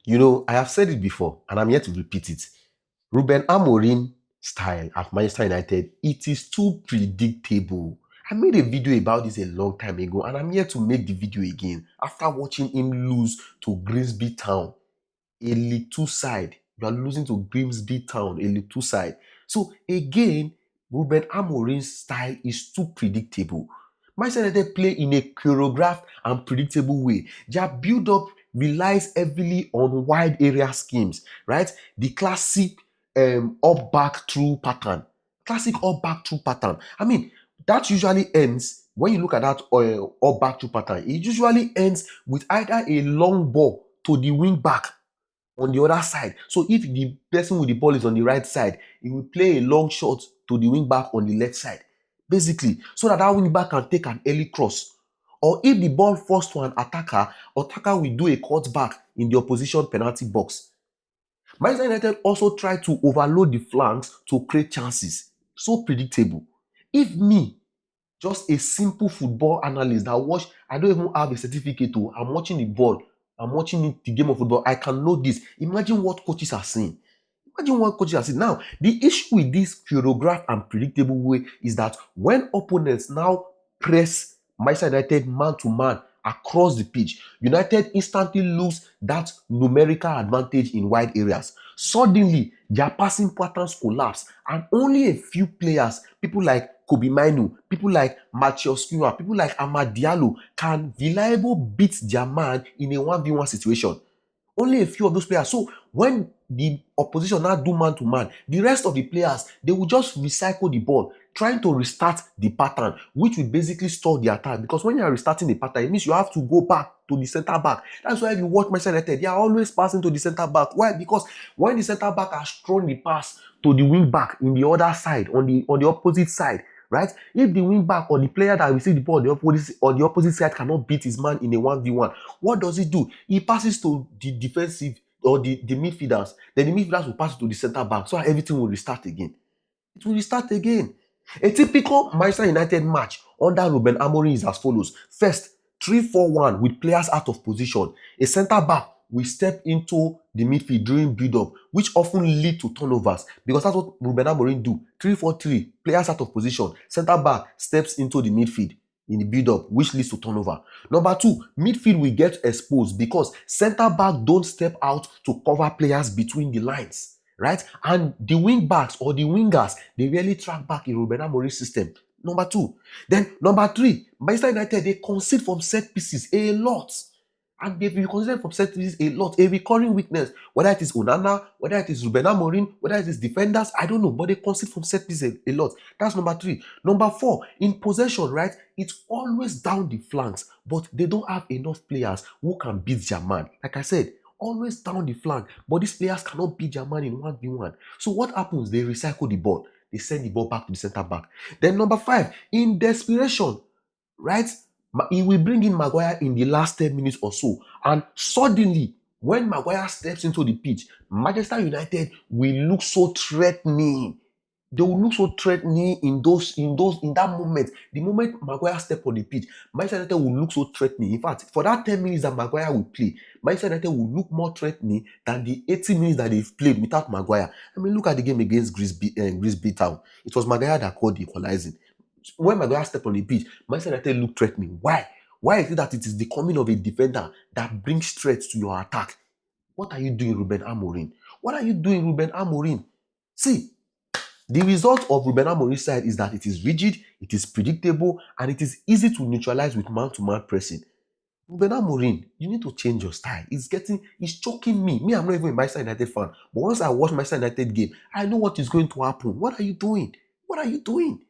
I have said it before, and I'm here to repeat it. Ruben Amorim style at Manchester United, it is too predictable. I made a video about this a long time ago, and I'm here to make the video again after watching him lose to Grimsby Town, a League Two side. You are losing to Grimsby Town, a League Two side. So again, Ruben Amorim's style is too predictable. Manchester United play in a choreographed and predictable way. Their build-up relies heavily on wide area schemes, right? The classic up back through pattern. Classic up back through pattern. I mean, that usually ends when you look at that up back through pattern. It usually ends with either a long ball to the wing back on the other side. So if the person with the ball is on the right side, he will play a long shot to the wing back on the left side, basically, so that wing back can take an early cross. Or if the ball falls to an attacker will do a cut back in the opposition penalty box. Manchester United also try to overload the flanks to create chances. So predictable. If me, just a simple football analyst that watch, I don't even have a certificate to, I'm watching the ball, I'm watching the game of football, I can know this. Imagine what coaches are saying. Imagine what coaches are saying. Now, the issue with this choreographed and predictable way is that when opponents now press Manchester United man to man across the pitch, United instantly lose that numerical advantage in wide areas. Suddenly, their passing patterns collapse, and only a few players, people like Kobe Mainu, people like Matheus Cunha, people like Amad Diallo, can reliable beat their man in a 1v1 situation. Only a few of those players. So when the opposition now do man to man, the rest of the players, they will just recycle the ball, trying to restart the pattern, which will basically stall the attack. Because when you are restarting the pattern, it means you have to go back to the center back. That's why if you watch Manchester United, they are always passing to the center back. Why? Because when the center back has thrown the pass to the wing back in the other side, on the opposite side, right? If the wing back or the player that received the ball on the opposite side cannot beat his man in a 1v1, what does he do? He passes to the defensive or the midfielders. Then the midfielders will pass to the center back, so everything will restart again. It will restart again. A typical Manchester United match under Ruben Amorim is as follows. First, 3-4-1 with players out of position. A center back will step into the midfield during build-up, which often lead to turnovers, because that's what Ruben Amorim do. 3-4-3, players out of position. Center back steps into the midfield in the build-up, which leads to turnover. Number two, midfield will get exposed because center back don't step out to cover players between the lines. Right? And the wing backs or the wingers, they really track back in Ruben Amorim's system. Number two. Then number three, Manchester United, they concede from set pieces a lot. And they've been conceded from set pieces a lot, a recurring weakness. Whether it is Onana, whether it is Ruben Amorim, whether it is defenders, I don't know, but they concede from set pieces a lot. That's number three. Number four, in possession, right? It's always down the flanks, but they don't have enough players who can beat their man. Like I said, always down the flank, but these players cannot beat their man in 1v1. So what happens? They recycle the ball. They send the ball back to the center back. Then number five, in desperation, right? He will bring in Maguire in the last 10 minutes or so. And suddenly, when Maguire steps into the pitch, Manchester United will look so threatening. They will look so threatening in that moment. The moment Maguire step on the pitch, Manchester United will look so threatening. In fact, for that 10 minutes that Maguire will play, Manchester United will look more threatening than the 80 minutes that they've played without Maguire. I mean, look at the game against Grimsby Town. It was Maguire that called the equalizing. When Maguire stepped on the pitch, Manchester United looked threatening. Why? Why is it that it is the coming of a defender that brings threats to your attack? What are you doing, Ruben Amorim? What are you doing, Ruben Amorim? See, the result of Ruben Amorim's side is that it is rigid, it is predictable, and it is easy to neutralize with man-to-man pressing. Ruben Amorim, you need to change your style. It's choking me. I'm not even a Manchester United fan. But once I watch Manchester United game, I know what is going to happen. What are you doing? What are you doing?